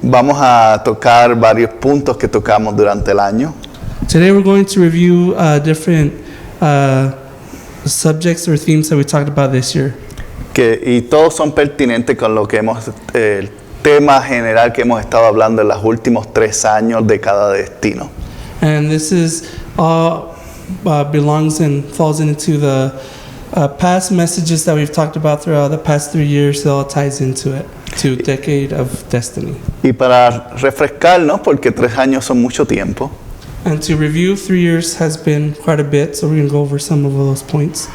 vamos a tocar varios puntos que tocamos durante el año. Today we're going to review different subjects or themes that we talked about this year. Y todos son pertinentes con lo que el tema general que hemos estado hablando en los últimos 3 años de cada destino. And this is all belongs and falls into the past messages that we've talked about throughout the past 3 years. It all ties into it, to Decade of Destiny. Y para refrescarnos, porque 3 años son mucho tiempo, And to review, 3 years has been quite a bit, so we're going to go over some of those points.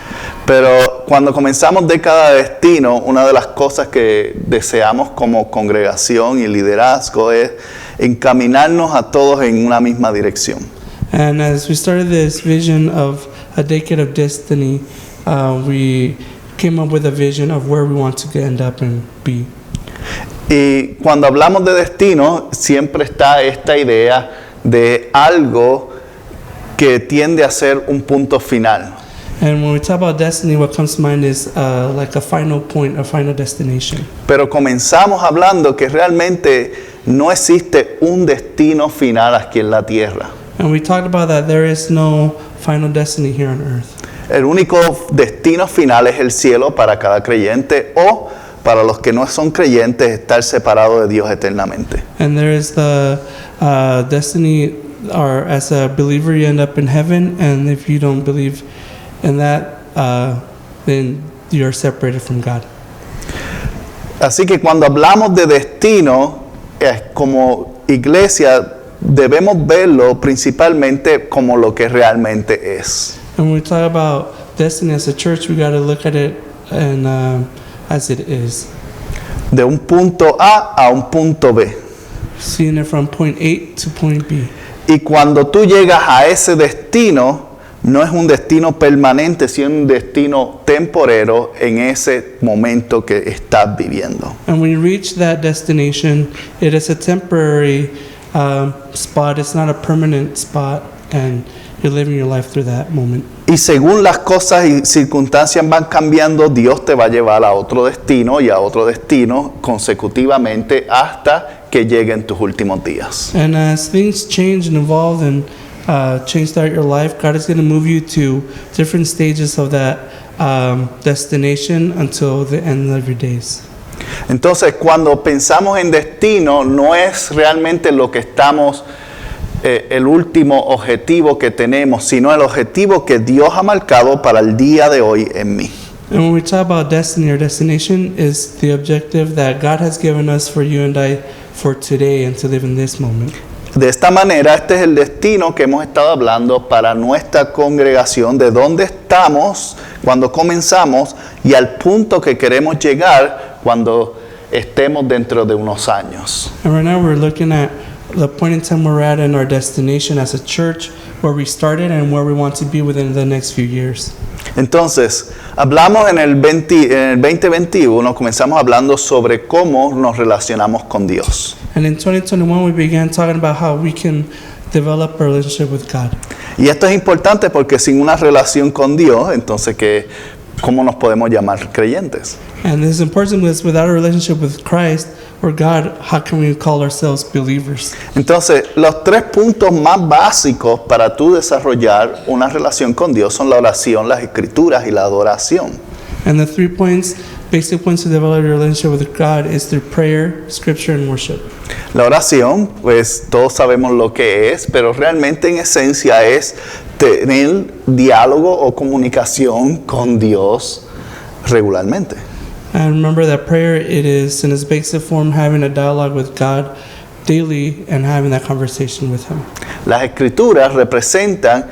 pero cuando comenzamos Década de Destino, una de las cosas que deseamos como congregación y liderazgo es encaminarnos a todos en una misma dirección. And as we started this vision of a Decade of Destiny, we came up with a vision of where we want to end up and be. Y cuando hablamos de destino, siempre está esta idea de algo que tiende a ser un punto final. And when we talk about destiny, what comes to mind is like a final point, a final destination. Pero comenzamos hablando que realmente no existe un destino final aquí en la tierra. And we talked about that there is no final destiny here on earth. El único destino final es el cielo para cada creyente, o para los que no son creyentes, estar separado de Dios eternamente. And there is the destiny, or as a believer you end up in heaven, and if you don't believe in that, then you're separated from God. Así que cuando hablamos de destino, como iglesia debemos verlo principalmente como lo que realmente es. And when we talk about destiny as a church, we got to look at it and as it is. De un punto A un punto B. Seeing it from point A to point B. Y cuando tú llegas a ese destino, no es un destino permanente, sino un destino temporero en ese momento que estás viviendo. And when you reach that destination, it is a temporary spot. It's not a permanent spot, and you're living your life through that moment. Y según las cosas y circunstancias van cambiando, Dios te va a llevar a otro destino y a otro destino consecutivamente hasta que lleguen tus últimos días. And as things change and evolve and change throughout your life, God is going to move you to different stages of that destination until the end of your days. Entonces, cuando pensamos en destino, no es realmente lo que estamos, el último objetivo que tenemos, sino el objetivo que Dios ha marcado para el día de hoy en mí. And when we talk about destiny or destination, is the objective that God has given us for you and I for today and to live in this moment. De esta manera, este es el destino que hemos estado hablando para nuestra congregación, de dónde estamos cuando comenzamos y al punto que queremos llegar cuando estemos dentro de unos años. And right now we're looking at the point in time we're at in our destination as a church, where we started and where we want to be within the next few years. Entonces, hablamos en el 2021, comenzamos hablando sobre cómo nos relacionamos con Dios. And in 2021 we began talking about how we can develop a relationship with God. Y esto es importante porque sin una relación con Dios, entonces, ¿cómo nos podemos llamar creyentes? And this is important because without a relationship with Christ or God, how can we call ourselves believers? Entonces, los 3 puntos más básicos para tú desarrollar una relación con Dios son la oración, las escrituras y la adoración. And the 3 basic points to develop your relationship with God is through prayer, scripture, and worship. La oración, pues todos sabemos lo que es, pero realmente en esencia es tener diálogo o comunicación con Dios regularmente. And remember that prayer, it is in its basic form having a dialogue with God daily and having that conversation with Him. Las escrituras representan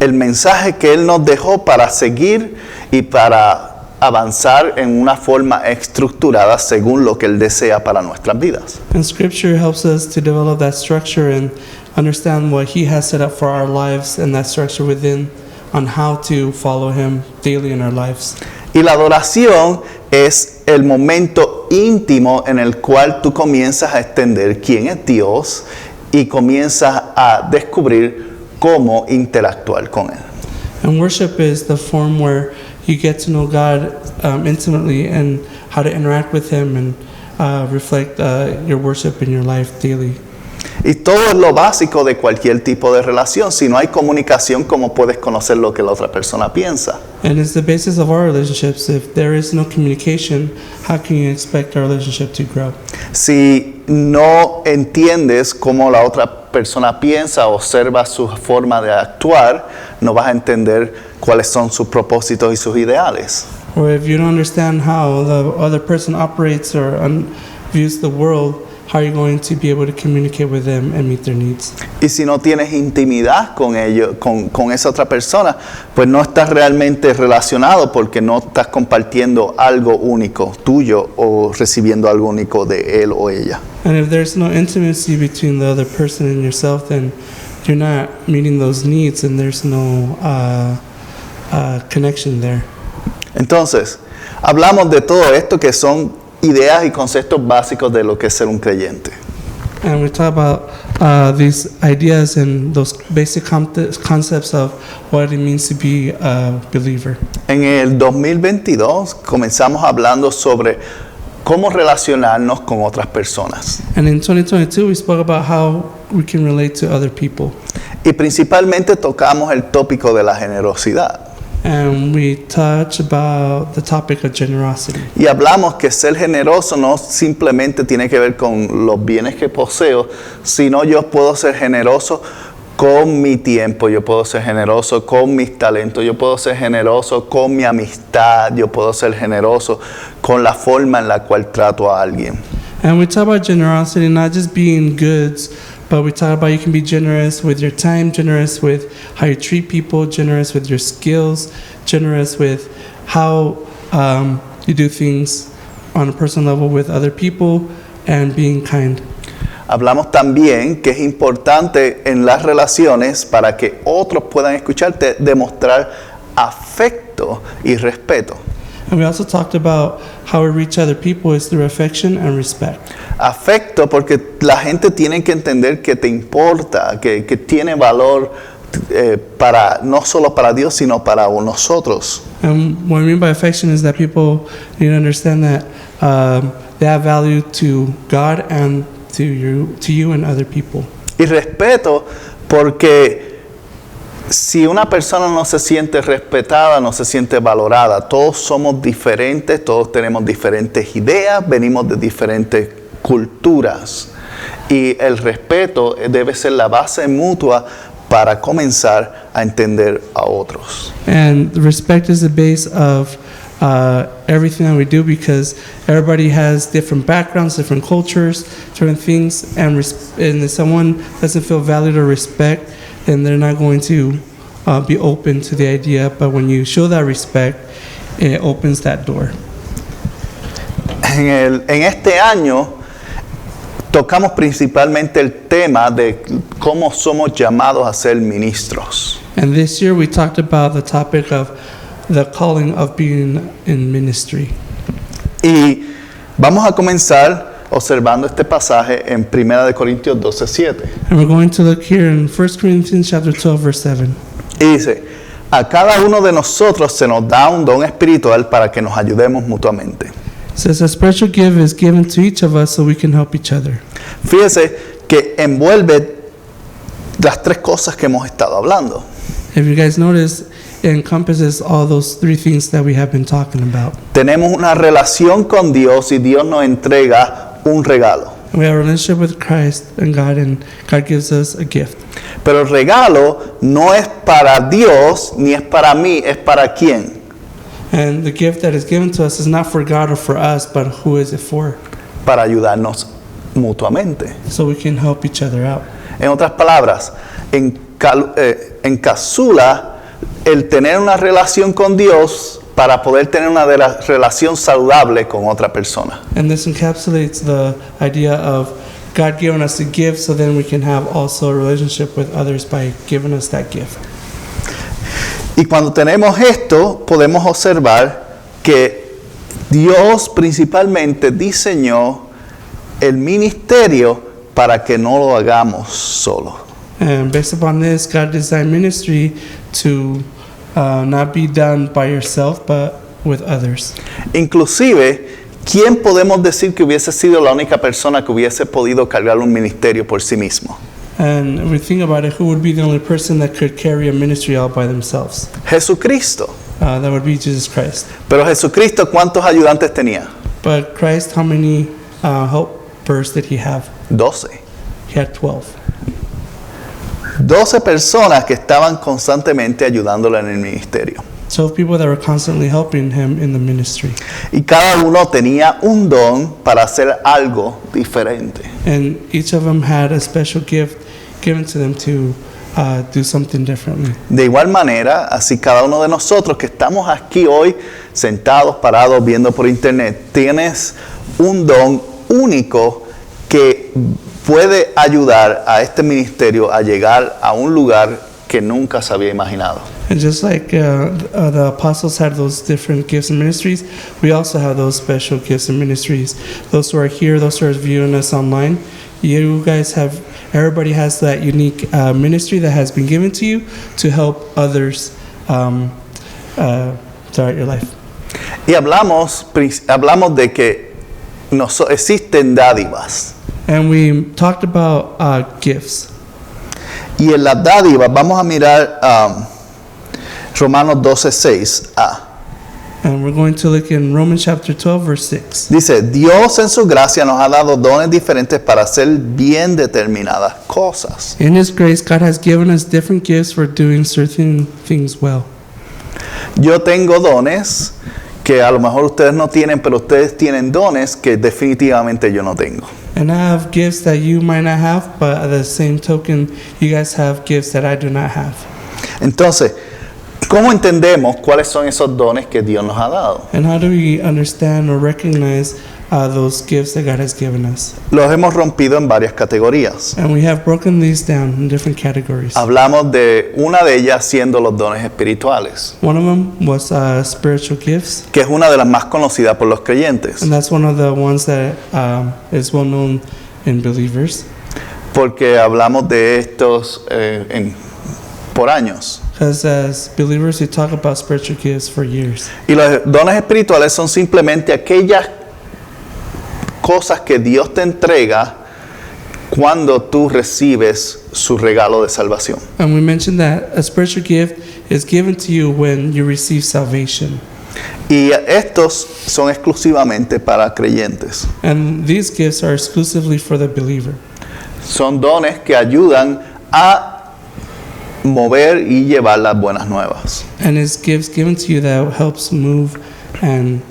el mensaje que Él nos dejó para seguir y para avanzar en una forma estructurada según lo que Él desea para nuestras vidas. And Scripture helps us to develop that structure and understand what He has set up for our lives and that structure within on how to follow Him daily in our lives. Y la adoración es el momento íntimo en el cual tú comienzas a entender quién es Dios y comienzas a descubrir cómo interactuar con Él. And worship is the form where you get to know God intimately and how to interact with Him and reflect your worship in your life daily. Y todo es lo básico de cualquier tipo de relación. Si no hay comunicación, ¿cómo puedes conocer lo que la otra persona piensa? And it's the basis of our relationships. If there is no communication, how can you expect our relationship to grow? Si no entiendes cómo la otra persona piensa, observa su forma de actuar, no vas a entender cuáles son sus propósitos y sus ideales. Or if you don't understand how the other person operates or views the world, how are you going to be able to communicate with them and meet their needs? Y si no tienes intimidad con ellos, con esa otra persona, pues no estás realmente relacionado porque no estás compartiendo algo único tuyo o recibiendo algo único de él o ella. And if there's no intimacy between the other person and yourself, then you're not meeting those needs and there's no connection there. Entonces, hablamos de todo esto que son ideas y conceptos básicos de lo que es ser un creyente. And we talk about these ideas and those basic concepts of what it means to be a believer. En el 2022 comenzamos hablando sobre cómo relacionarnos con otras personas. And in 2022, we spoke about how we can relate to other people. Y principalmente tocamos el tópico de la generosidad. And we touch about the topic of generosity. Y hablamos que ser generoso no simplemente tiene que ver con los bienes que poseo, sino yo puedo ser generoso con mi tiempo, yo puedo ser generoso con mis talentos, yo puedo ser generoso con mi amistad, yo puedo ser generoso con la forma en la cual trato a alguien. And we talk about generosity not just being goods, but we talk about you can be generous with your time, generous with how you treat people, generous with your skills, generous with how you do things on a personal level with other people, and being kind. Hablamos también que es importante en las relaciones para que otros puedan escucharte demostrar afecto y respeto. And we also talked about how we reach other people is through affection and respect. Afecto porque la gente tiene que entender que te importa, que tiene valor para no solo para Dios, sino para nosotros. And what I mean by affection is that people need to understand that they have value to God and to you and other people. Y respeto porque si una persona no se siente respetada, no se siente valorada, todos somos diferentes, todos tenemos diferentes ideas, venimos de diferentes culturas. Y el respeto debe ser la base mutua para comenzar a entender a otros. And respect is the base of everything that we do because everybody has different backgrounds, different cultures, different things, and if someone doesn't feel valued or respect, then they're not going to be open to the idea. But when you show that respect, it opens that door. En este año tocamos principalmente el tema de cómo somos llamados a ser ministros. And this year we talked about the topic of the calling of being in ministry. Y vamos a comenzar observando este pasaje en 1 de Corintios 12:7. And we're going to look here in 1 Corinthians chapter 12, verse 7. Y dice, a cada uno de nosotros se nos da un don espiritual para que nos ayudemos mutuamente. It says a spiritual gift is given to each of us so we can help each other. Fíjese que envuelve las tres cosas que hemos estado hablando. If you guys notice, it encompasses all those three things that we have been talking about. Tenemos una relación con Dios y Dios nos entrega un regalo. We have a relationship with Christ and God gives us a gift. Pero el regalo no es para Dios ni es para mí, es para quién. And the gift that is given to us is not for God or for us, but who is it for? Para ayudarnos mutuamente. So we can help each other out. En otras palabras, encapsula el tener una relación con Dios para poder tener una relación saludable con otra persona. And this encapsulates the idea of God giving us a gift so then we can have also a relationship with others by giving us that gift. Y cuando tenemos esto, podemos observar que Dios principalmente diseñó el ministerio para que no lo hagamos solo. And based upon this, God designed ministry to not be done by yourself, but with others. Inclusive, ¿quién podemos decir que hubiese sido la única persona que hubiese podido cargar un ministerio por sí mismo? And if we think about it, who would be the only person that could carry a ministry all by themselves? Jesucristo. That would be Jesus Christ. Pero Jesucristo, ¿cuántos ayudantes tenía? But Christ, how many helpers did he have? 12. He had 12. 12 personas que estaban constantemente ayudándole en el ministerio. 12 people that were constantly helping him in the ministry. Y cada uno tenía un don para hacer algo diferente. And each of them had a special gift given to them to do something differently. De igual manera, así cada uno de nosotros que estamos aquí hoy, sentados, parados, viendo por internet, tienes un don único que puede ayudar a este ministerio a llegar a un lugar que nunca se había imaginado. And just like the apostles had those different gifts and ministries, we also have those special gifts and ministries. Those who are here, those who are viewing us online, you guys have, everybody has that unique ministry that has been given to you to help others throughout your life. Y hablamos de que existen dádivas. And we talked about gifts. Y en las dádivas vamos a mirar Romanos 12:6a. And we're going to look in Romans chapter 12, verse 6. Dice, Dios en su gracia nos ha dado dones diferentes para hacer bien determinadas cosas. In His grace, God has given us different gifts for doing certain things well. Yo tengo dones que a lo mejor ustedes no tienen, pero ustedes tienen dones que definitivamente yo no tengo. And I have gifts that you might not have, but at the same token, you guys have gifts that I do not have. Entonces, ¿cómo entendemos cuáles son esos dones que Dios nos ha dado? And how do we understand or recognize those gifts that God has given us? Los hemos rompido en varias categorías. And we have broken these down in different categories. Hablamos de una de ellas siendo los dones espirituales, One of them was spiritual gifts, que es una de las más conocidas por los creyentes, and that's one of the ones that is well known in believers. porque hablamos de estos por años. Because as believers, we talk about spiritual gifts for years. Y los dones espirituales son simplemente aquellas cosas que Dios te entrega cuando tú recibes su regalo de salvación. And we mentioned that a spiritual gift is given to you when you receive salvation. Y estos son exclusivamente para creyentes. And these gifts are exclusively for the believer. Son dones que ayudan a mover y llevar las buenas nuevas. And it's gifts given to you that helps move and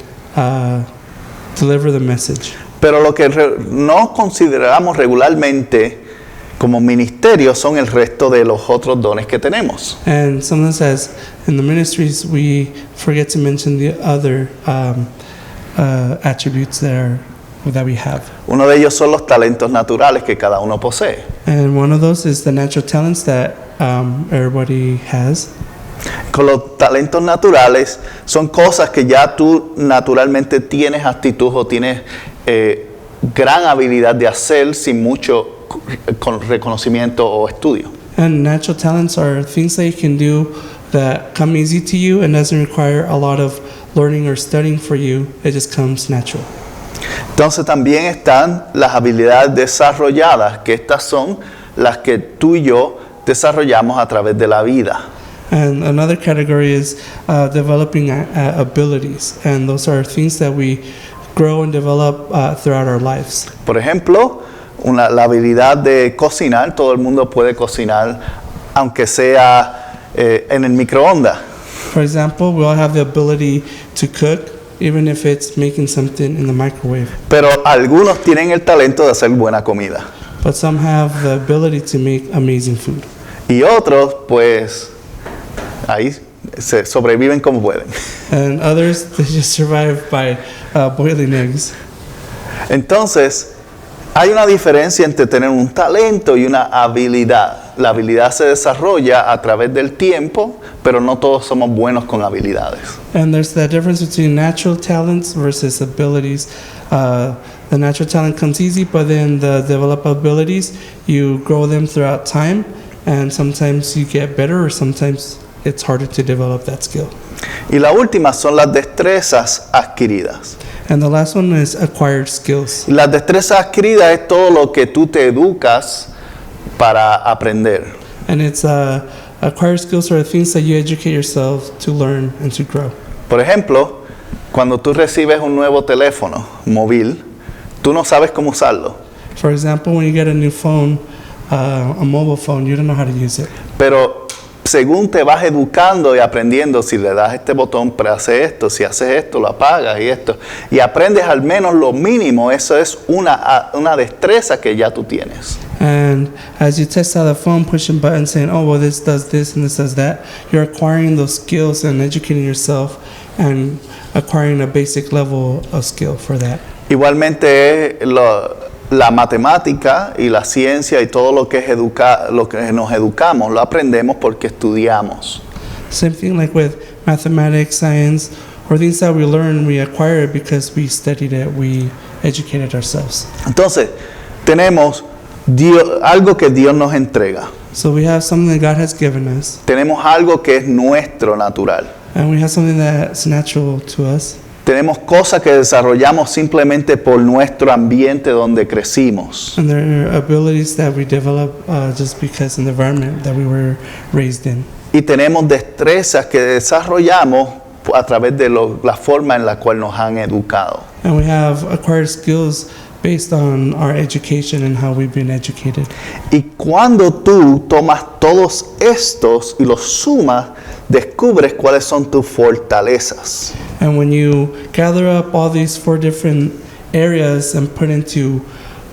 deliver the message. Pero lo que no consideramos regularmente como ministerio son el resto de los otros dones que tenemos. And sometimes as in the ministries, we forget to mention the other attributes that we have. Uno de ellos son los talentos naturales que cada uno posee. And one of those is the natural talents that everybody has. Con los talentos naturales son cosas que ya tú naturalmente tienes actitud o tienes gran habilidad de hacer sin mucho reconocimiento o estudio. And natural talents are things that you can do that come easy to you and doesn't require a lot of learning or studying for you. It just comes natural. Entonces también están las habilidades desarrolladas, que estas son las que tú y yo desarrollamos a través de la vida. And another category is developing abilities, and those are things that we grow and develop throughout our lives. Por ejemplo, la habilidad de cocinar. Todo el mundo puede cocinar, aunque sea en el microondas. For example, we all have the ability to cook, even if it's making something in the microwave. Pero algunos tienen el talento de hacer buena comida. But some have the ability to make amazing food. Y otros, pues, ahí se sobreviven como pueden. And others, they just survive by boiling eggs. Entonces, hay una diferencia entre tener un talento y una habilidad. La habilidad se desarrolla a través del tiempo, pero no todos somos buenos con habilidades. And there's that difference between natural talents versus abilities. The natural talent comes easy, but then the developed abilities, you grow them throughout time, and sometimes you get better or sometimes it's harder to develop that skill. Y la última son las destrezas adquiridas. And the last one is acquired skills. Y las destrezas adquiridas es todo lo que tú te educas para aprender. And it's acquired skills are the things that you educate yourself to learn and to grow. Por ejemplo, cuando tú recibes un nuevo teléfono móvil, tú no sabes cómo usarlo. For example, when you get a new phone, a mobile phone, you don't know how to use it. Pero según te vas educando y aprendiendo, si le das este botón, pero hace esto, si haces esto, lo apagas y esto, y aprendes al menos lo mínimo, eso es una destreza que ya tú tienes. And as you test out the phone, pushing buttons, saying, oh, well, this does this and this does that, you're acquiring those skills and educating yourself and acquiring a basic level of skill for that. Igualmente la matemática y la ciencia y todo lo que es lo que nos educamos, lo aprendemos porque estudiamos. Same thing like with mathematics, science, or things that we learn, we acquire it because we studied it, we educated ourselves. Entonces, tenemos algo que Dios nos entrega. So we have something that God has given us, Tenemos algo que es nuestro natural. and we have something that's natural to us. Tenemos cosas que desarrollamos simplemente por nuestro ambiente donde crecimos. And there are abilities that we develop just because in the environment that we were raised in. Y tenemos destrezas que desarrollamos a través de la forma en la cual nos han educado. And we have acquired skills based on our education and how we've been educated. Y cuando tú tomas todos estos y los sumas, descubres cuáles son tus fortalezas. And when you gather up all these 4 different areas and put into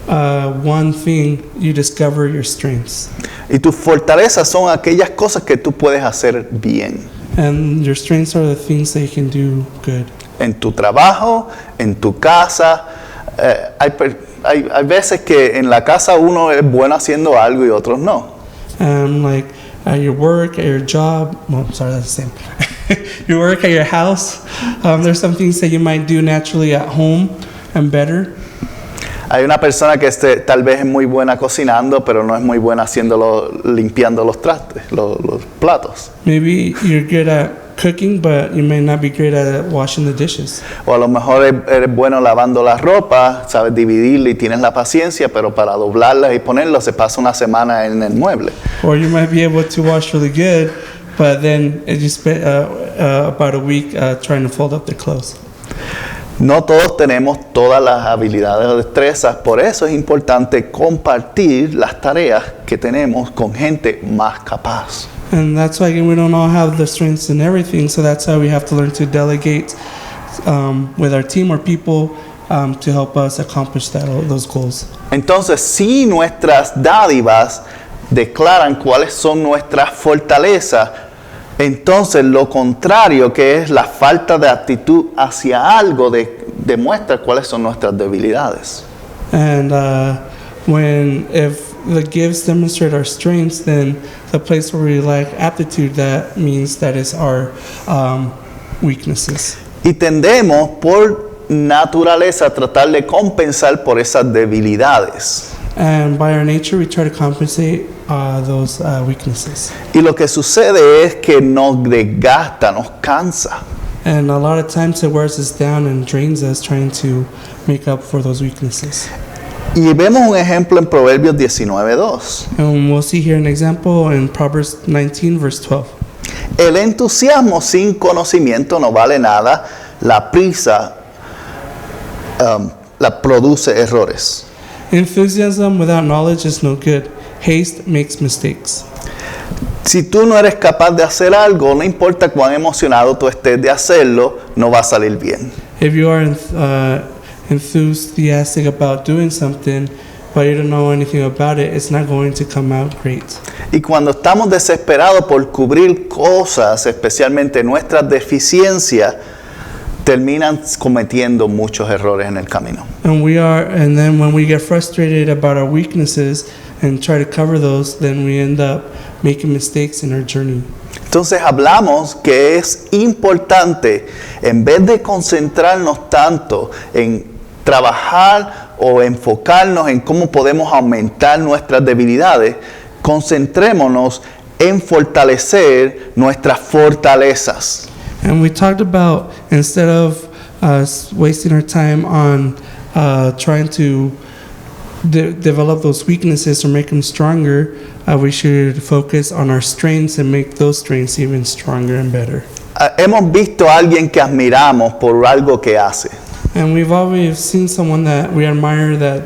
one thing, you discover your strengths. Y tus fortalezas son aquellas cosas que tú puedes hacer bien. And your strengths are the things that you can do good. En tu trabajo, en tu casa. Hay veces que en la casa uno es bueno haciendo algo y otros no. Like at your work, at your job, well, I'm sorry, that's the same. Your work, at your house, there's some things that you might do naturally at home and better. Hay una persona que tal vez es muy buena cocinando, pero no es muy buena limpiando los trastes, los platos. Maybe you're good at cooking, but you may not be great at washing the dishes. O a lo mejor eres bueno lavando la ropa, sabes dividirla y tienes la paciencia, pero para doblarla y ponerlo se pasa una semana en el mueble. Or you might be able to wash really good, but then you spend about a week trying to fold up the clothes. No todos tenemos todas las habilidades o destrezas, por eso es importante compartir las tareas que tenemos con gente más capaz. And that's why, again, we don't all have the strengths and everything, so that's why we have to learn to delegate with our team or people to help us accomplish those goals. Entonces, si nuestras dádivas declaran cuáles son nuestras fortalezas, entonces lo contrario, que es la falta de actitud hacia algo, demuestra cuáles son nuestras debilidades. And if the gifts demonstrate our strengths, then the place where we lack aptitude, that means that is our weaknesses. Y tendemos por naturaleza a tratar de compensar por esas debilidades. And by our nature, we try to compensate those weaknesses. Y lo que sucede es que nos desgasta, nos cansa. And a lot of times it wears us down and drains us trying to make up for those weaknesses. Y vemos un ejemplo en Proverbios 19:2. And we'll see here an example in Proverbs 19, verse 12. El entusiasmo sin conocimiento no vale nada. La prisa la produce errores. Enthusiasm without knowledge is no good. Haste makes mistakes. Si tú no eres capaz de hacer algo, no importa cuán emocionado tú estés de hacerlo, no va a salir bien. If you are enthusiastic about doing something, but you don't know anything about it, it's not going to come out great. Y cuando estamos desesperados por cubrir cosas, especialmente nuestras deficiencias, terminan cometiendo muchos errores en el camino. And then when we get frustrated about our weaknesses and try to cover those, then we end up making mistakes in our journey. Entonces hablamos que es importante, en vez de concentrarnos tanto en trabajar o enfocarnos en cómo podemos aumentar nuestras debilidades, concentrémonos en fortalecer nuestras fortalezas. And we talked about instead of us wasting our time on trying to develop those weaknesses or make them stronger, we should focus on our strengths and make those strengths even stronger and better. Hemos visto a alguien que admiramos por algo que hace. And we've always seen someone that we admire that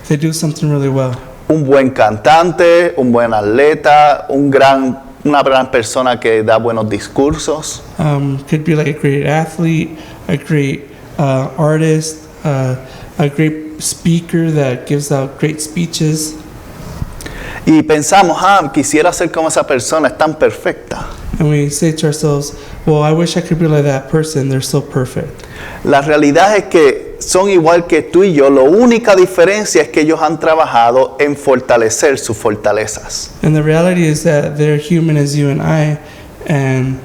they do something really well. Un buen cantante, un buen atleta, una gran persona que da buenos discursos. Could be like a great athlete, a great artist, a great speaker that gives out great speeches. Y pensamos, quisiera ser como esa persona, es tan perfecta. And we say to ourselves, well, I wish I could be like that person, they're so perfect. La realidad es que son igual que tú y yo, la única diferencia es que ellos han trabajado en fortalecer sus fortalezas. And the reality is that they're human as you and I, and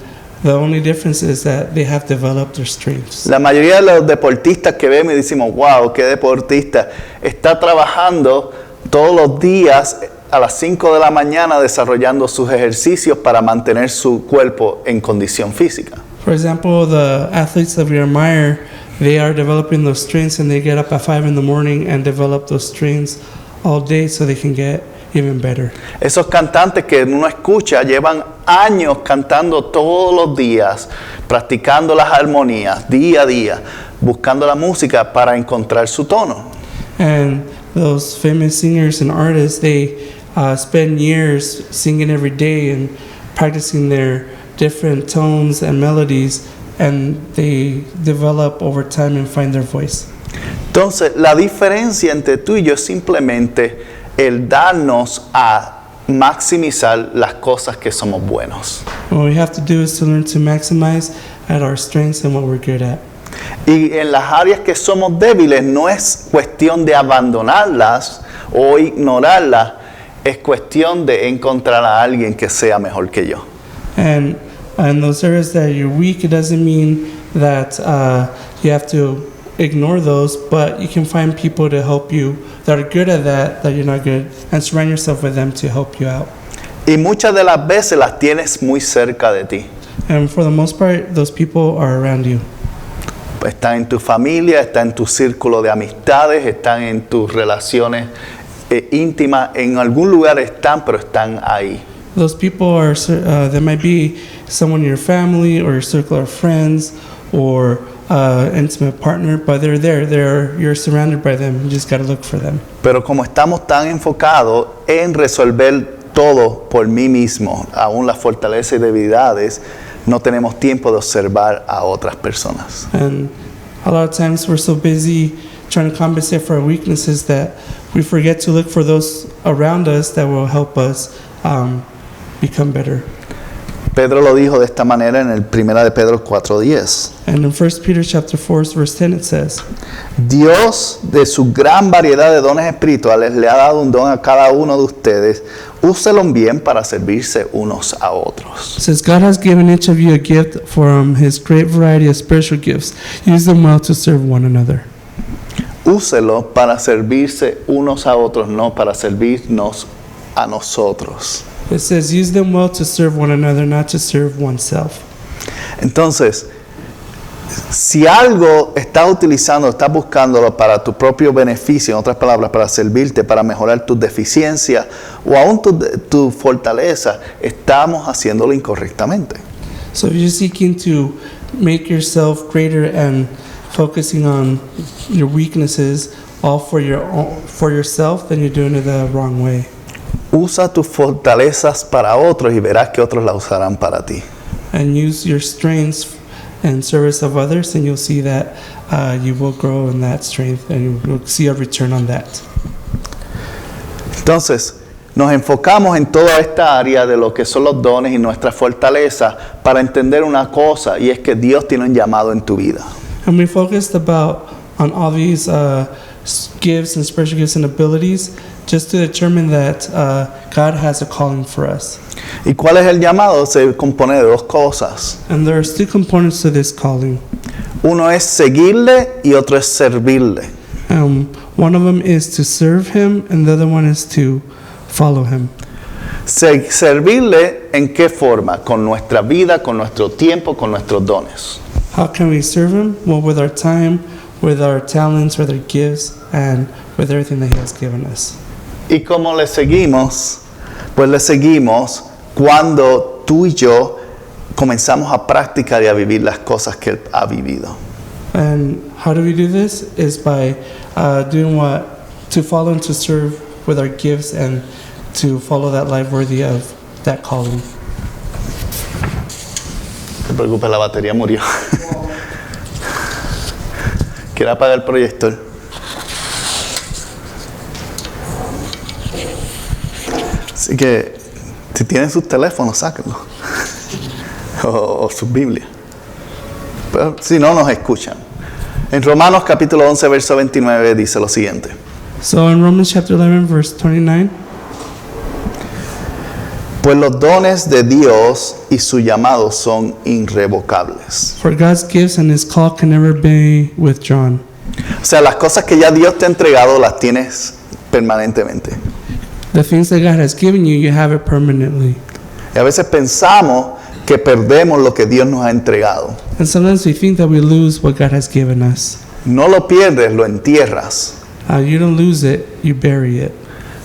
the only difference is that they have developed their strengths. La mayoría de los deportistas que vemos y decimos, wow, qué deportista, está trabajando todos los días a las 5 de la mañana desarrollando sus ejercicios para mantener su cuerpo en condición física. For example, the athletes that we admire, they are developing those strengths and they get up at 5 in the morning and develop those strengths all day so they can get even better. Esos cantantes que uno escucha llevan años cantando todos los días, practicando las armonías día a día, buscando la música para encontrar su tono. And those famous singers and artists, they spend years singing every day and practicing their different tones and melodies, and they develop over time and find their voice. Entonces, la diferencia entre tú y yo es simplemente el darnos a maximizar las cosas que somos buenos. What we have to do is to learn to maximize at our strengths and what we're good at. Y en las áreas que somos débiles no es cuestión de abandonarlas o ignorarlas, es cuestión de encontrar a alguien que sea mejor que yo. And in those areas that you're weak, it doesn't mean that you have to ignore those, but you can find people to help you that are good at that you're not good, and surround yourself with them to help you out. Y muchas de las veces las tienes muy cerca de ti. And for the most part, those people are around you. Están en tu familia, están en tu círculo de amistades, están en tus relaciones íntimas, en algún lugar están, pero están ahí. Those people are, they might be someone in your family or your circle of friends or intimate partner, but they're there. You're surrounded by them. You just got to look for them. Pero como estamos tan enfocados en resolver todo por mí mismo, aún las fortalezas y debilidades, no tenemos tiempo de observar a otras personas. And a lot of times we're so busy trying to compensate for our weaknesses that we forget to look for those around us that will help us become better. Pedro lo dijo de esta manera en el 1 de Pedro 4:10. And in 1 Peter chapter 4, verse 10, it says, Dios, de su gran variedad de dones espirituales, le ha dado un don a cada uno de ustedes. Úselos bien para servirse unos a otros. It says, God has given each of you a gift from his great variety of spiritual gifts. Use them well to serve one another. Úselo para servirse unos a otros, no para servirnos a nosotros. It says, use them well to serve one another, not to serve oneself. Entonces, si algo estás utilizando, estás buscándolo para tu propio beneficio, en otras palabras, para servirte, para mejorar tus deficiencias o aún tu fortaleza, estamos haciéndolo incorrectamente. So if you're seeking to make yourself greater and focusing on your weaknesses all for yourself, then you're doing it the wrong way. Usa tus fortalezas para otros y verás que otros las usarán para ti. And use your strengths in service of others, and you'll see that you will grow in that strength and you'll see a return on that. Entonces, nos enfocamos en toda esta área de lo que son los dones y nuestras fortalezas para entender una cosa, y es que Dios tiene un llamado en tu vida. And we focused on all these gifts and spiritual gifts and abilities just to determine that God has a calling for us. ¿Y cuál es el llamado? Se compone de dos cosas. And there's two components to this calling. Uno es seguirle y otro es servirle. One of them is to serve him, and the other one is to follow him. Servirle en qué forma, con nuestra vida, con nuestro tiempo, con nuestros dones. How can we serve Him? Well, with our time, with our talents, with our gifts, and with everything that He has given us. ¿Y cómo le seguimos? Pues le seguimos cuando tú y yo comenzamos a practicar y a vivir las cosas que Él ha vivido. And how do we do this? Is by doing what? To follow and to serve with our gifts and to follow that life worthy of that calling. No te preocupes, la batería murió. ¿Quiere apagar el proyector? Así que, si tienen sus teléfonos, sáquenlos. O sus Biblias. Pero si no, nos escuchan. En Romanos capítulo 11, verso 29 dice lo siguiente. So in Romans chapter 11, verse 29, Pues los dones de Dios y su llamado son irrevocables. for God's gifts and His call can never be withdrawn. O sea, las cosas que ya Dios te ha entregado las tienes permanentemente. The things that God has given you, you have it permanently. Y a veces pensamos que perdemos lo que Dios nos ha entregado. And sometimes we think that we lose what God has given us. No lo pierdes, lo entierras. You don't lose it, you bury it.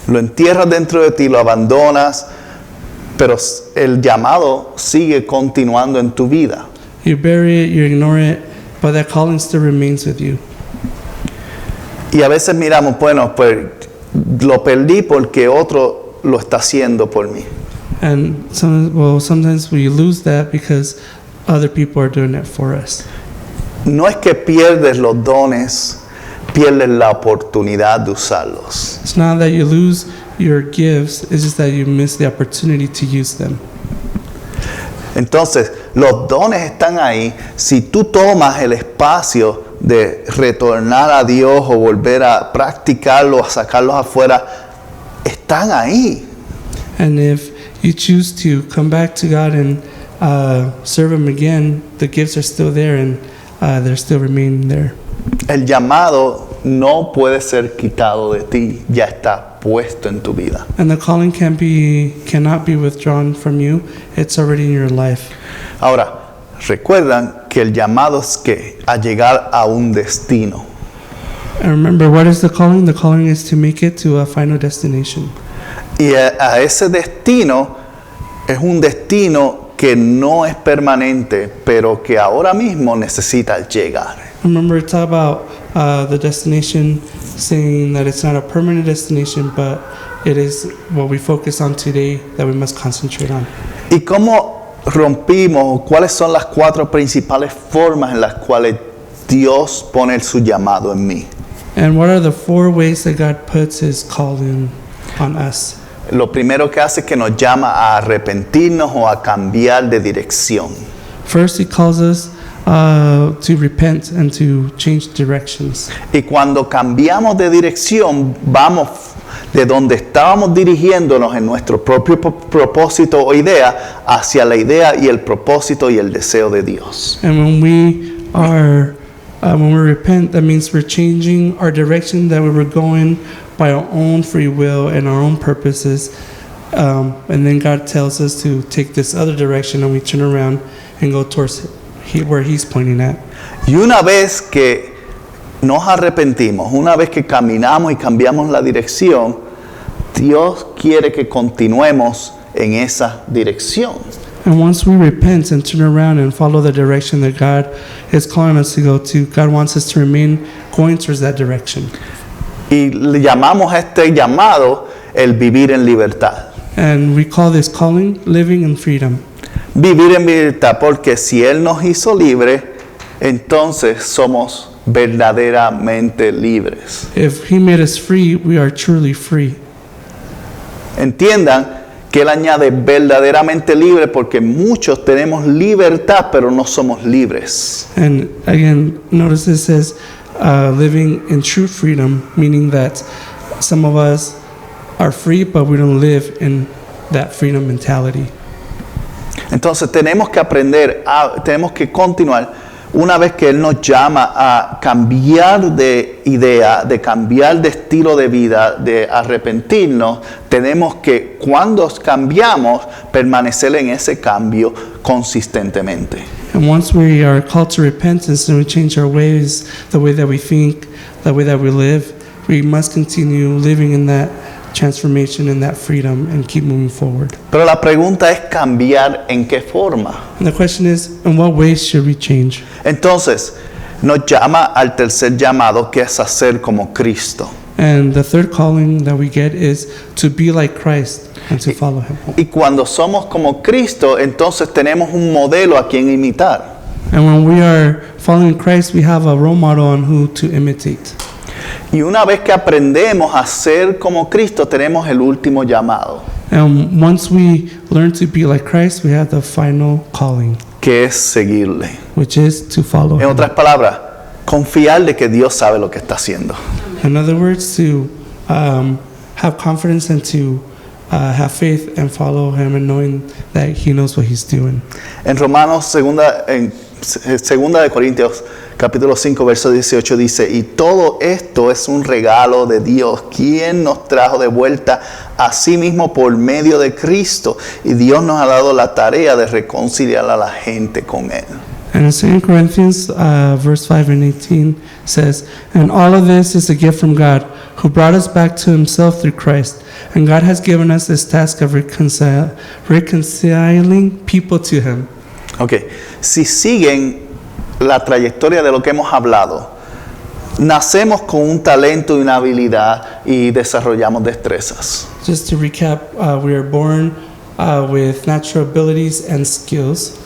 Lo entierras dentro de ti, lo abandonas, pero el llamado sigue continuando en tu vida. You bury it, you ignore it, but that calling still remains with you. Y a veces miramos, bueno, pues lo perdí porque otro lo está haciendo por mí. And sometimes we lose that because other people are doing it for us. No es que pierdes los dones, pierdes la oportunidad de usarlos. It's not that you lose your gifts, it's just that you miss the opportunity to use them. Entonces, los dones están ahí. Si tú tomas el espacio de retornar a Dios o volver a practicarlos, a sacarlos afuera, están ahí. And if you choose to come back to God and serve Him again, the gifts are still there and they're still remaining there. El llamado no puede ser quitado de ti, ya está puesto en tu vida. And the calling cannot be withdrawn from you. It's already in your life. Ahora, recuerdan que el llamado es que a llegar a un destino. And remember, what is the calling? The calling is to make it to a final destination. Y a ese destino es un destino que no es permanente, pero que ahora mismo necesita llegar. Remember, it's about the destination, saying that it's not a permanent destination, but it is what we focus on today that we must concentrate on. ¿Y cómo rompimos? ¿Cuáles son las 4 principales formas en las cuales Dios pone su llamado en mí? And what are the 4 ways that God puts His calling on us? Lo primero que hace es que nos llama a arrepentirnos o a cambiar de dirección. First, He calls us to repent and to change directions. Y cuando cambiamos de dirección, vamos de donde estábamos dirigiéndonos en nuestro propio propósito o idea hacia la idea y el propósito y el deseo de Dios. And when we repent, that means we're changing our direction that we were going by our own free will and our own purposes. And then God tells us to take this other direction, and we turn around and go towards where He's pointing at. Y una vez que nos arrepentimos, una vez que caminamos y cambiamos la dirección, Dios quiere que continuemos en esa dirección. And once we repent and turn around and follow the direction that God is calling us to go to, God wants us to remain going towards that direction. Y le llamamos a este llamado el vivir en libertad. And we call this calling living in freedom. Vivir en libertad, porque si Él nos hizo libres, entonces somos verdaderamente libres. If He made us free, we are truly free. Entiendan que Él añade verdaderamente libre, porque muchos tenemos libertad, pero no somos libres. And again, notice it says living in true freedom, meaning that some of us are free, but we don't live in that freedom mentality. Entonces tenemos que aprender, tenemos que continuar. Una vez que Él nos llama a cambiar de idea, de cambiar de estilo de vida, de arrepentirnos, tenemos que que cuando cambiamos, permanecer en ese cambio consistentemente. And once we are called to repentance and we change our ways, the way that we think, the way that we live, we must continue living in that transformation and that freedom and keep moving forward. Pero la pregunta es cambiar en qué forma. And the question is, in what ways should we change? Entonces, nos llama al tercer llamado, que es hacer como Cristo. And the third calling that we get is to be like Christ and to follow him. Y cuando somos como Cristo, entonces tenemos un modelo a quien imitar. And when we are following Christ, we have a role model on who to imitate. Y una vez que aprendemos a ser como Cristo, tenemos el último llamado, And once we learn to be like Christ, we have the final calling, que es seguirle. which is to follow En him. otras palabras, confiar de que Dios sabe lo que está haciendo. In other words, to have confidence and to have faith and follow him and knowing that he knows what he's doing. En Romanos, segunda de Corintios, capítulo 5, verso 18 dice, y todo esto es un regalo de Dios, quien nos trajo de vuelta a sí mismo por medio de Cristo, y Dios nos ha dado la tarea de reconciliar a la gente con Él. And in 2 Corinthians verse 5 and 18 says, and all of this is a gift from God, who brought us back to himself through Christ. And God has given us this task of reconciling people to him. Ok, si siguen la trayectoria de lo que hemos hablado, nacemos con un talento y una habilidad y desarrollamos destrezas. Just to recap, we are born with natural abilities and skills.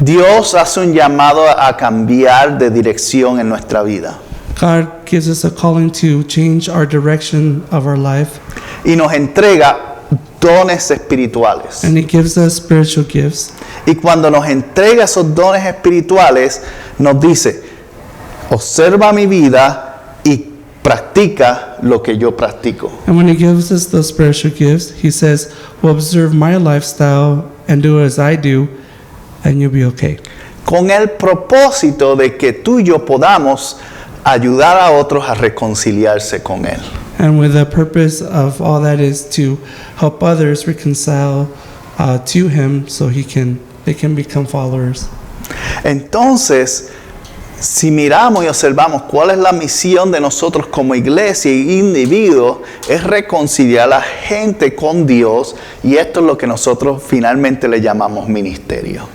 Dios hace un llamado a cambiar de dirección en nuestra vida God gives us a calling to change our direction of our life, y nos entrega dones espirituales. and he gives us spiritual gifts. Y cuando nos entrega esos dones espirituales, nos dice, observa mi vida y practica lo que yo practico. And when he gives us those spiritual gifts, he says, well, observe my lifestyle and do as I do, and you'll be okay. Con el propósito de que tú y yo podamos ayudar a otros a reconciliarse con Él. And with the purpose of all that is to help others reconcile to him so they can become followers. Entonces, si miramos y observamos cuál es la misión de nosotros como iglesia y individuos, es reconciliar a la gente con Dios, y esto es lo que nosotros finalmente le llamamos ministerio.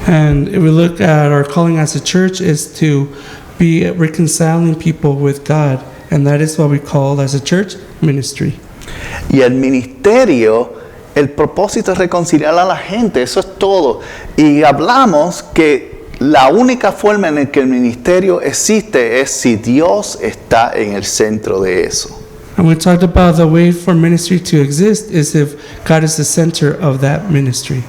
And if we look at our calling as a church is to be reconciling people with God, and that is what we call as a church ministry. Y el ministerio, el propósito es reconciliar a la gente, eso es todo. Y hablamos que la única forma en la que el ministerio existe es si Dios está en el centro de eso. And we talked about the way for ministry to exist is if God is the center of that ministry.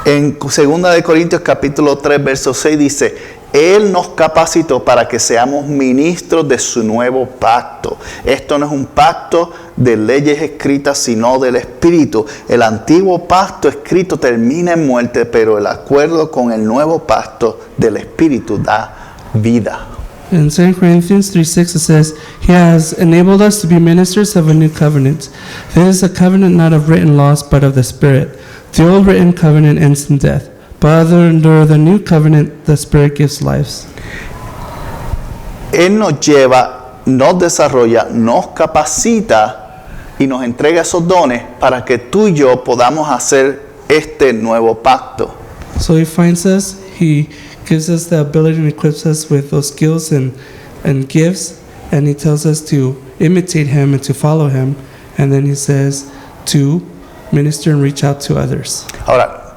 En 2 de Corintios capítulo 3, verso 6 dice, Él nos capacitó para que seamos ministros de su nuevo pacto. Esto no es un pacto de leyes escritas, sino del Espíritu. El antiguo pacto escrito termina en muerte, pero el acuerdo con el nuevo pacto del Espíritu da vida. In 2 Corinthians 3:6 it says, He has enabled us to be ministers of a new covenant. This is a covenant not of written laws, but of the Spirit. The old written covenant ends in death, but under the new covenant, the Spirit gives life. Él nos lleva, nos desarrolla, nos capacita y nos entrega esos dones para que tú y yo podamos hacer este nuevo pacto. So He finds us, He gives us the ability and equips us with those skills and gifts, and He tells us to imitate Him and to follow Him, and then He says to minister and reach out to others. Ahora,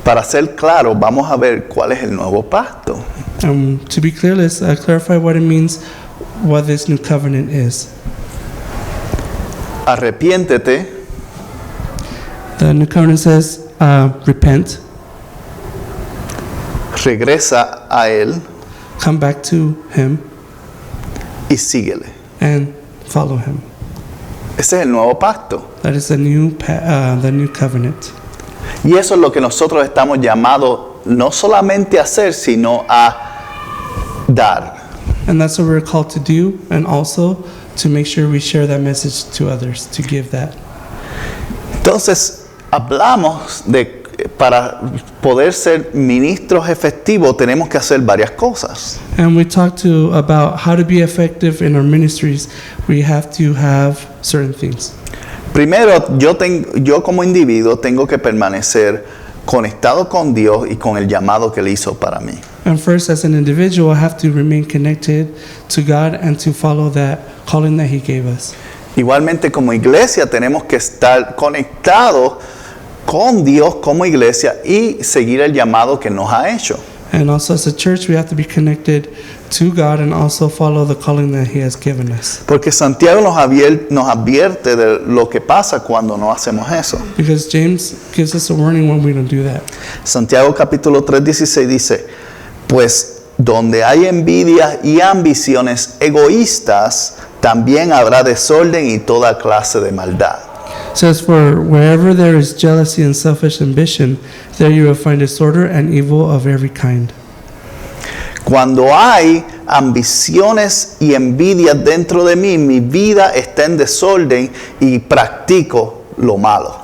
para ser claro, vamos a ver cuál es el nuevo pacto. To be clear, let's clarify what it means, what this new covenant is. Arrepiéntete, The new covenant says, repent, regresa a Él come back to Him, y síguele. and follow Him. Ese es el nuevo pacto. That is the new covenant. Y eso es lo que nosotros estamos llamados no solamente a hacer, sino a dar. And that's what we're called to do, and also to make sure we share that message to others, to give that. Entonces, hablamos de para poder ser ministros efectivos tenemos que hacer varias cosas. And we talked about how to be effective in our ministries. We have to have certain things. Primero, yo como individuo tengo que permanecer conectado con Dios y con el llamado que Él hizo para mí. And first, as an individual, I have to remain connected to God and to follow that calling that He gave us. Igualmente como iglesia tenemos que estar conectados con Dios como iglesia y seguir el llamado que nos ha hecho. And also as a church, we have to be connected to God and also follow the calling that He has given us. Porque Santiago nos advierte de lo que pasa cuando no hacemos eso. Because James gives us a warning when we don't do that. Santiago capítulo 3:16 dice, pues donde hay envidia y ambiciones egoístas, también habrá desorden y toda clase de maldad. It says, for wherever there is jealousy and selfish ambition, there you will find disorder and evil of every kind. Cuando hay ambiciones y envidias dentro de mí, mi vida está en desorden y practico lo malo.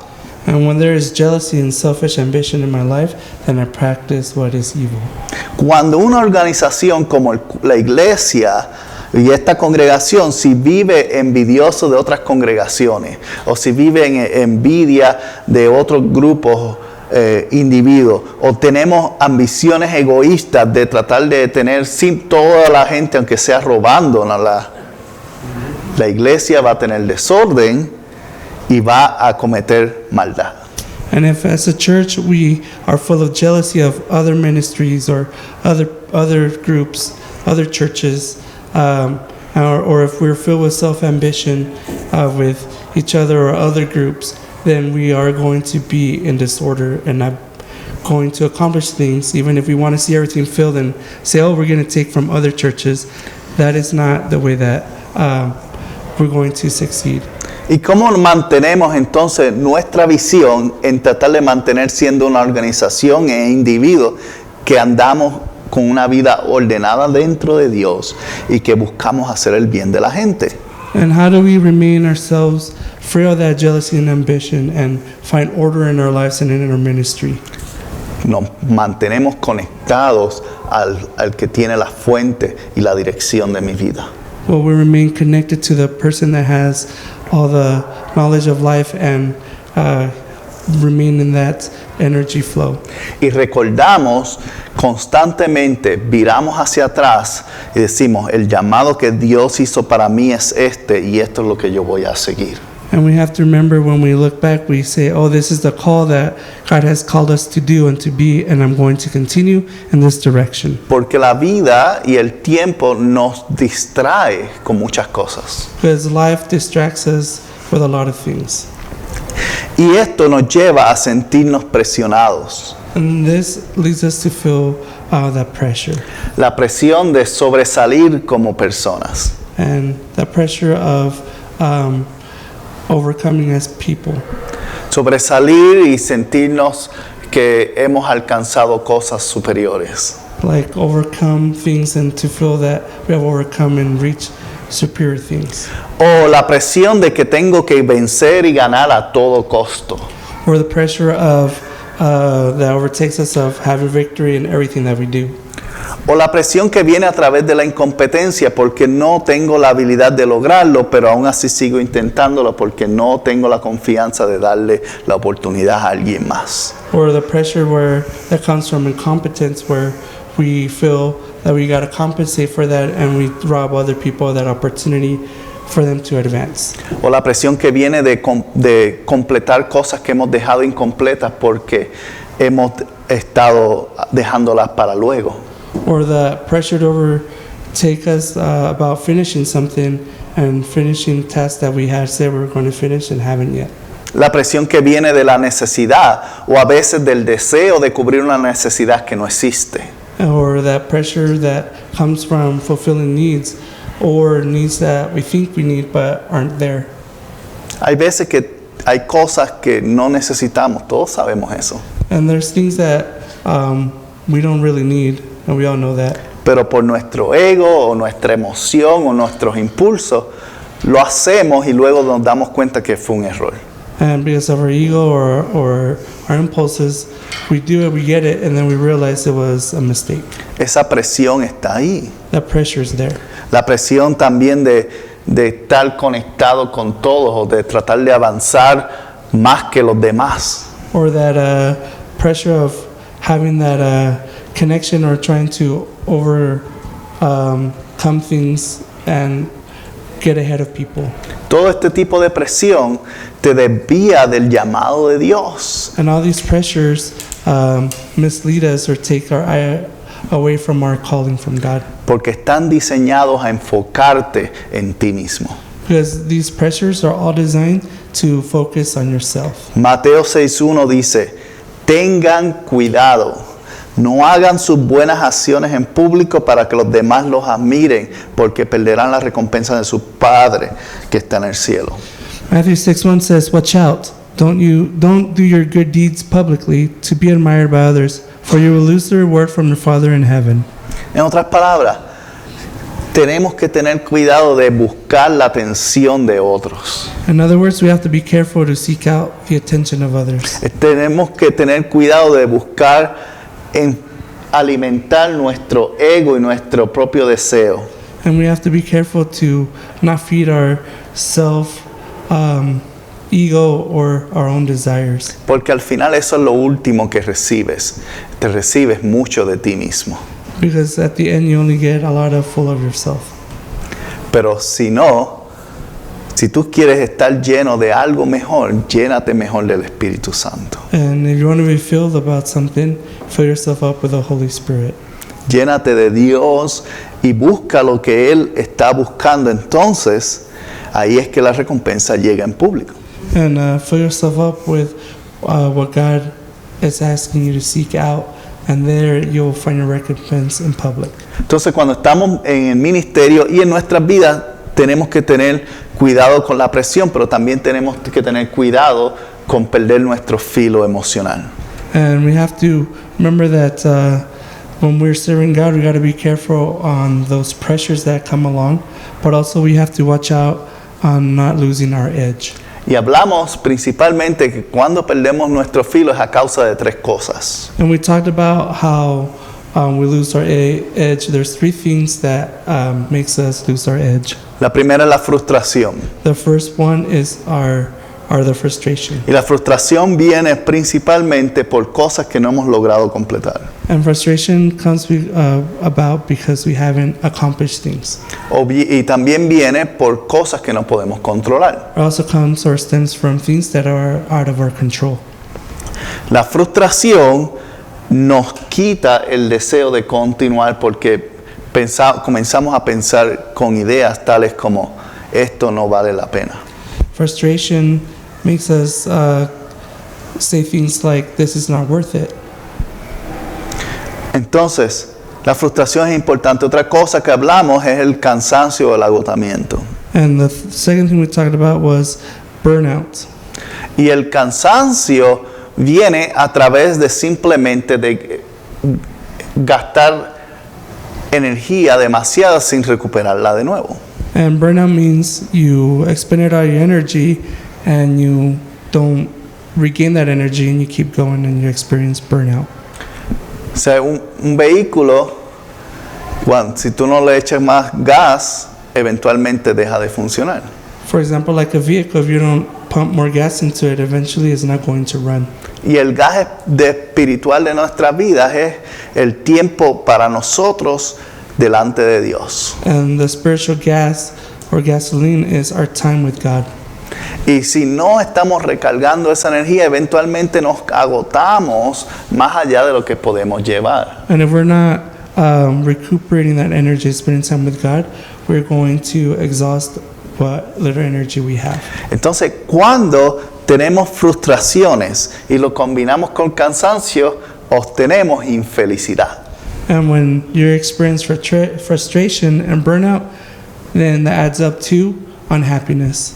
And when there is jealousy and selfish ambition in my life, then I practice what is evil. Cuando una organización como la iglesia y esta congregación, si vive envidioso de otras congregaciones o si vive en envidia de otros grupos individuos o tenemos ambiciones egoístas de tratar de tener sin toda la gente, aunque sea robando, la iglesia va a tener desorden y va a cometer maldad. And if as a church we are full of jealousy of other ministries or other groups, other churches, or if we're filled with self-ambition with each other or other groups, then we are going to be in disorder and not going to accomplish things. Even if we want to see everything filled and say, oh, we're going to take from other churches, that is not the way that we're going to succeed. ¿Y cómo mantenemos entonces nuestra visión en tratar de mantener siendo una organización e individuos que andamos con una vida ordenada dentro de Dios y que buscamos hacer el bien de la gente? And how do we remain ourselves free of that jealousy and ambition and find order in our lives and in our ministry? Nos mantenemos conectados al que tiene la fuente y la dirección de mi vida. Well, we remain connected to the person that has all the knowledge of life and remain in that energy flow. Y recordamos constantemente, viramos hacia atrás y decimos, el llamado que Dios hizo para mí es este y esto es lo que yo voy a seguir. And we have to remember when we look back, we say, oh, this is the call that God has called us to do and to be, and I'm going to continue in this direction. Porque la vida y el tiempo nos distrae con muchas cosas. Because life distracts us with a lot of things. Y esto nos lleva a sentirnos presionados. And this leads us to feel that pressure. La presión de sobresalir como personas. And the pressure of overcoming as people. Sobresalir y sentirnos que hemos alcanzado cosas superiores. Like overcome things and to feel that we have overcome and reached superior things. O la presión de que tengo que vencer y ganar a todo costo. Or the pressure of that overtakes us of having victory in everything that we do. O la presión que viene a través de la incompetencia porque no tengo la habilidad de lograrlo, pero aún así sigo intentándolo porque no tengo la confianza de darle la oportunidad a alguien más. Or the pressure that comes from incompetence where we feel that we got to compensate for that and we rob other people of that opportunity for them to advance. O la presión que viene de completar cosas que hemos dejado incompletas porque hemos estado dejándolas para luego. Or the pressure to overtake us about finishing something and finishing tasks that we had said we were going to finish and haven't yet. La presión que viene de la necesidad o a veces del deseo de cubrir una necesidad que no existe. Or that pressure that comes from fulfilling needs or needs that we think we need but aren't there. Hay veces que hay cosas que no necesitamos, todos sabemos eso. And there's things that we don't really need, and we all know that. Pero por nuestro ego o nuestra emoción o nuestros impulsos lo hacemos y luego nos damos cuenta que fue un error. And because of our ego or our impulses, we do it, we get it, and then we realize it was a mistake. Esa presión está ahí. That pressure is there. La presión también de estar conectado con todos o de tratar de avanzar más que los demás. Or that pressure of having that connection or trying to overcome things and get ahead of people. Todo este tipo de presión te desvía del llamado de Dios. And all these pressures mislead us or take our eye away from our calling from God. Porque están diseñados a enfocarte en ti mismo. Because these pressures are all designed to focus on yourself. Mateo 6:1 dice, tengan cuidado, no hagan sus buenas acciones en público para que los demás los admiren, porque perderán la recompensa de su Padre que está en el cielo. Matthew 6:1 says, "Watch out! Don't do your good deeds publicly to be admired by others, for you will lose the reward from your Father in heaven." En otras palabras, tenemos que tener cuidado de buscar la atención de otros. In other words, we have to be careful to seek out the attention of others. Tenemos que tener cuidado de buscar alimentar nuestro ego y nuestro propio deseo. And we have to be careful to not feed our ego or our own desires. Porque al final eso es lo último que recibes. Te recibes mucho de ti mismo. Because at the end you only get a lot full of yourself. Pero si tú quieres estar lleno de algo mejor, llénate mejor del Espíritu Santo. And if you want to be filled about something, fill yourself up with the Holy Spirit. Llénate de Dios y busca lo que Él está buscando. Entonces, ahí es que la recompensa llega en público. And fill yourself up with what God is asking you to seek out. And there you'll find your recompense in public. Entonces, cuando estamos en el ministerio y en nuestras vidas, tenemos que tener cuidado con la presión, pero también tenemos que tener cuidado con perder nuestro filo emocional. And we have to remember that when we're serving God, we got to be careful on those pressures that come along, but also we have to watch out on not losing our edge. Y hablamos principalmente que cuando perdemos nuestro filo es a causa de tres cosas. And we talked about how we lose our edge. There's three things that makes us lose our edge. La primera es la frustración. The first one is the frustration. Y la frustración viene principalmente por cosas que no hemos logrado completar. And frustration comes about because we haven't accomplished things. Y también viene por cosas que no podemos controlar. It also comes or stems from things that are out of our control. La frustración nos quita el deseo de continuar porque comenzamos a pensar con ideas tales como esto no vale la pena. Frustration makes us say things like this is not worth it. Entonces, la frustración es importante. Otra cosa que hablamos es el cansancio o el agotamiento. And the second thing we talked about was burnout. Y el cansancio viene a través de simplemente de gastar energía demasiada sin recuperarla de nuevo. And burnout means you expend all your energy and you don't regain that energy and you keep going and you experience burnout. O sea, un vehículo, si tú no le echas más gas, eventualmente deja de funcionar. For example, like a vehicle, if you don't pump more gas into it, eventually it's not going to run. Y el gas espiritual de nuestras vidas es el tiempo para nosotros delante de Dios. And the spiritual gas or gasoline is our time with God. Y si no estamos recargando esa energía, eventualmente nos agotamos más allá de lo que podemos llevar. And if we're not recuperating that energy, spending time with God, we're going to exhaust what little energy we have. Entonces, cuando tenemos frustraciones y lo combinamos con cansancio, obtenemos infelicidad. And when you experience frustration and burnout, then that adds up to unhappiness.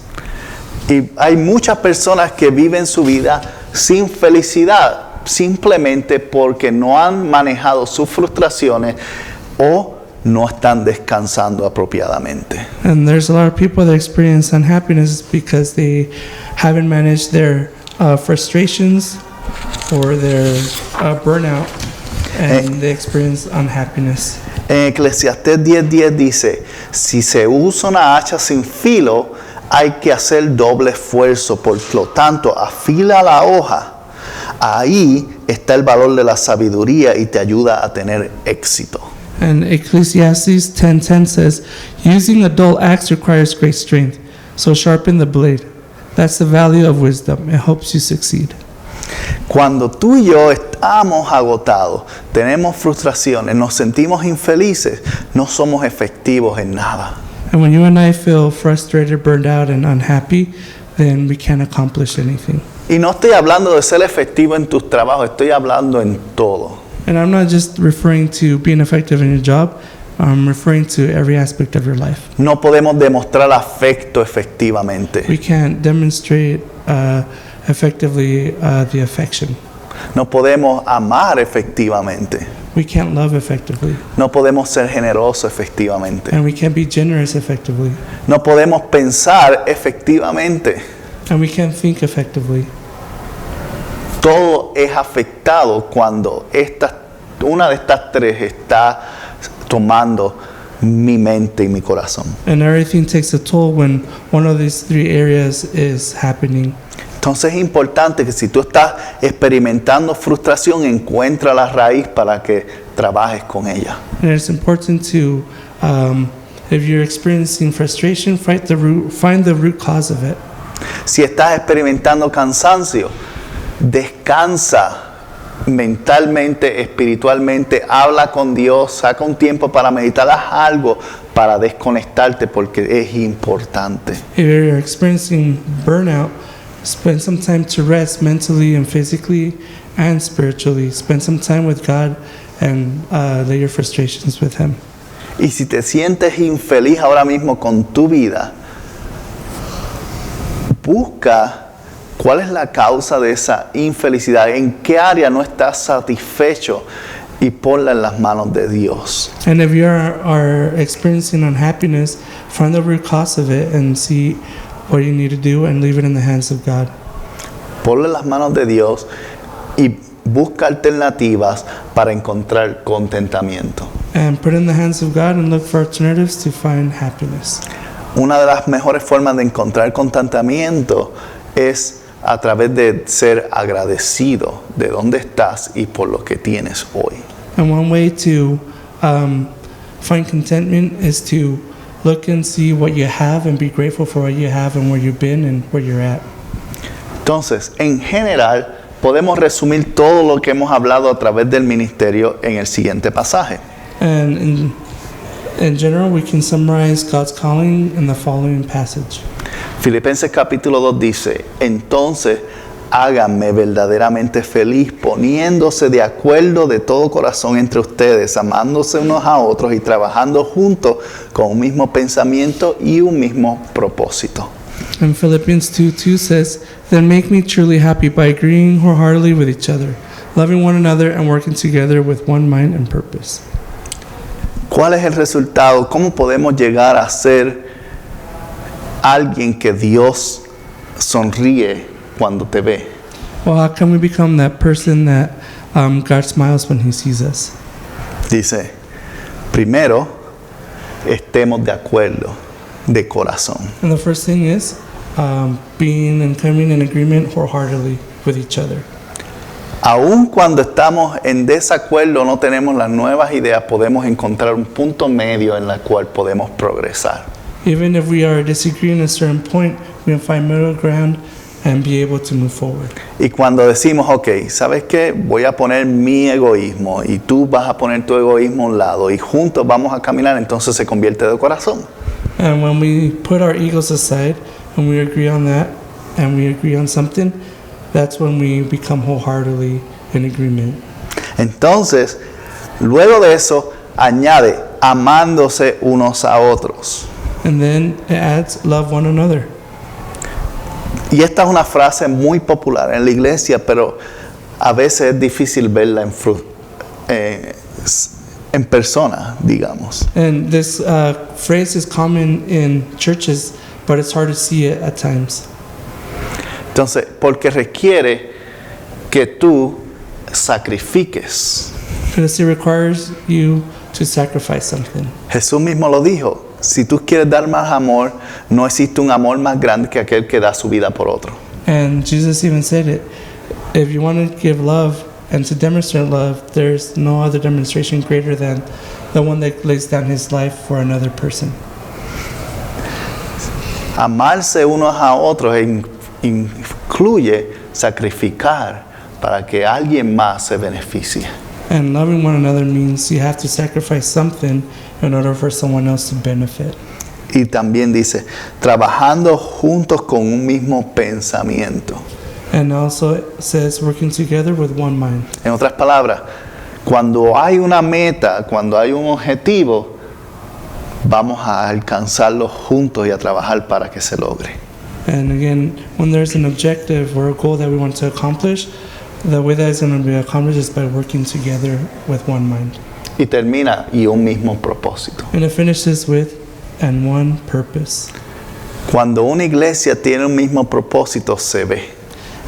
Y hay muchas personas que viven su vida sin felicidad, simplemente porque no han manejado sus frustraciones o no están descansando apropiadamente. And there's a lot of people that experience unhappiness because they haven't managed their frustrations or their burnout, and they experience unhappiness. En Eclesiastés 10:10 dice, si se usa una hacha sin filo, hay que hacer doble esfuerzo, por lo tanto, afila la hoja. Ahí está el valor de la sabiduría y te ayuda a tener éxito. And Ecclesiastes 10:10 says, using a dull axe requires great strength, so sharpen the blade. That's the value of wisdom. It helps you succeed. Cuando tú y yo estamos agotados, tenemos frustraciones, nos sentimos infelices, no somos efectivos en nada. And when you and I feel frustrated, burned out, and unhappy, then we can't accomplish anything. Y no estoy hablando de ser efectivo en tus trabajos, estoy hablando en todo. And I'm not just referring to being effective in your job, I'm referring to every aspect of your life. No podemos demostrar afecto efectivamente. We can't demonstrate effectively the affection. No podemos amar efectivamente. We can't love effectively. No podemos ser generosos efectivamente. And we can't be generous effectively. No podemos pensar efectivamente. And we can't think effectively. Todo es afectado cuando una de estas tres está tomando mi mente y mi corazón. And everything takes a toll when one of these three areas is happening. Entonces es importante que si tú estás experimentando frustración, encuentra la raíz para que trabajes con ella. And it's important to, if you're experiencing frustration, find the root cause of it. Si estás experimentando cansancio, descansa mentalmente, espiritualmente, habla con Dios, saca un tiempo para meditar, haz algo para desconectarte porque es importante. If you're experiencing burnout, spend some time to rest mentally and physically and spiritually. Spend some time with God and lay your frustrations with Him. Y si te sientes infeliz ahora mismo con tu vida, busca cuál es la causa de esa infelicidad, en qué área no estás satisfecho y ponla en las manos de Dios. And if you are experiencing unhappiness, find the root cause of it and see what you need to do and leave it in the hands of God. Ponla en las manos de Dios y busca alternativas para encontrar contentamiento. And put it in the hands of God and look for alternatives to find happiness. Una de las mejores formas de encontrar contentamiento es a través de ser agradecido de dónde estás y por lo que tienes hoy. And one way to find contentment is to look and see what you have and be grateful for what you have and where you've been and where you're at. Entonces, en general, podemos resumir todo lo que hemos hablado a través del ministerio en el siguiente pasaje. And in general, we can summarize God's calling in the following passage. Filipenses capítulo 2 dice, entonces háganme verdaderamente feliz poniéndose de acuerdo de todo corazón entre ustedes, amándose unos a otros y trabajando juntos con un mismo pensamiento y un mismo propósito. And Philippians 2:2 says, then make me truly happy by agreeing wholeheartedly with each other, loving one another and working together with one mind and purpose. ¿Cuál es el resultado? ¿Cómo podemos llegar a ser alguien que Dios sonríe cuando te ve? Well, how can we become that person that God smiles when He sees us? Dice, primero, estemos de acuerdo, de corazón. And the first thing is being and coming in agreement wholeheartedly with each other. Aun cuando estamos en desacuerdo, no tenemos las nuevas ideas, podemos encontrar un punto medio en el cual podemos progresar. Even if we are disagreeing at a certain point, we can find middle ground and be able to move forward. Y cuando decimos, ok, ¿sabes qué? Voy a poner mi egoísmo y tú vas a poner tu egoísmo a un lado y juntos vamos a caminar, entonces se convierte de corazón. And when we put our egos aside and we agree on that and we agree on something, that's when we become wholeheartedly in agreement. Entonces, luego de eso, añade amándose unos a otros. And then it adds love one another. Y esta es una frase muy popular en la iglesia, pero a veces es difícil verla en persona, digamos. And this phrase is common in churches, but it's hard to see it at times. Entonces, porque requiere que tú sacrifiques. Because it requires you to sacrifice something. Jesús mismo lo dijo, si tú quieres dar más amor, no existe un amor más grande que aquel que da su vida por otro. And Jesus even said it. If you want to give love and to demonstrate love, there's no other demonstration greater than the one that lays down his life for another person. Amarse unos a otros incluye sacrificar para que alguien más se beneficie. And loving one another means you have to sacrifice something in order for someone else to benefit. Y también dice, trabajando juntos con un mismo pensamiento. And also it says working together with one mind. En otras palabras, cuando hay una meta, cuando hay un objetivo, vamos a alcanzarlo juntos y a trabajar para que se logre. And again, when there's an objective or a goal that we want to accomplish, the way that it's going to be accomplished is by working together with one mind. Y termina, y un mismo propósito. And it finishes with, and one purpose. Cuando una iglesia tiene un mismo propósito, se ve.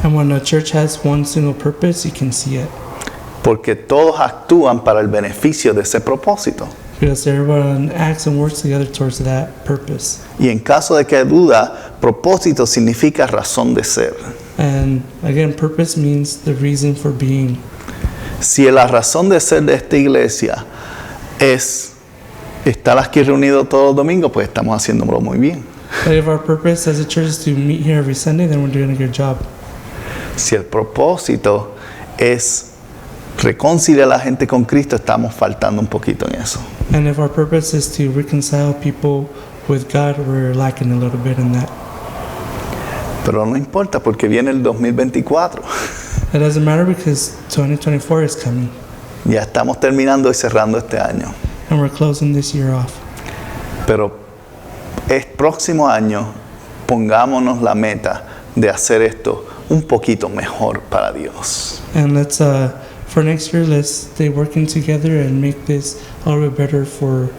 And when a church has one single purpose, you can see it. Porque todos actúan para el beneficio de ese propósito. Because everyone acts and works together towards that purpose. Y en caso de que duda, propósito significa razón de ser. And again, purpose means the reason for being. Si la razón de ser de esta iglesia es estar aquí reunidos todos los domingos, pues estamos haciéndolo muy bien. But if our purpose as a church is to meet here every Sunday, then we're doing a good job. Si el propósito es reconciliar a la gente con Cristo, estamos faltando un poquito en eso. And if our purpose is to reconcile people with God, we're lacking a little bit in that. Pero no importa porque viene el 2024. It doesn't matter because 2024 is coming. Ya estamos terminando y cerrando este año. And we're closing this year off. Pero el próximo año pongámonos la meta de hacer esto un poquito mejor para Dios. And let's, for next year, let's stay working together and make this a little bit better for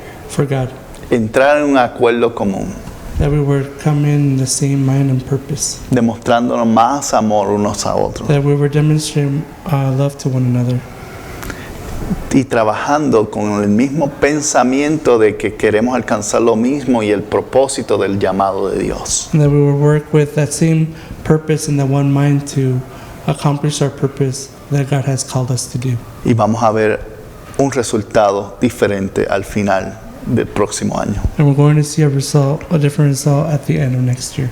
God. Entrar en un acuerdo común, That we were coming in the same mind and purpose. demostrándonos más amor unos a otros That we were demonstrating love to one another. y trabajando con el mismo pensamiento de que queremos alcanzar lo mismo y el propósito del llamado de Dios. And that we would work with that same purpose and that one mind to accomplish our purpose that God has called us to do. Y vamos a ver un resultado diferente al final del próximo año. And we're going to see a different result at the end of next year.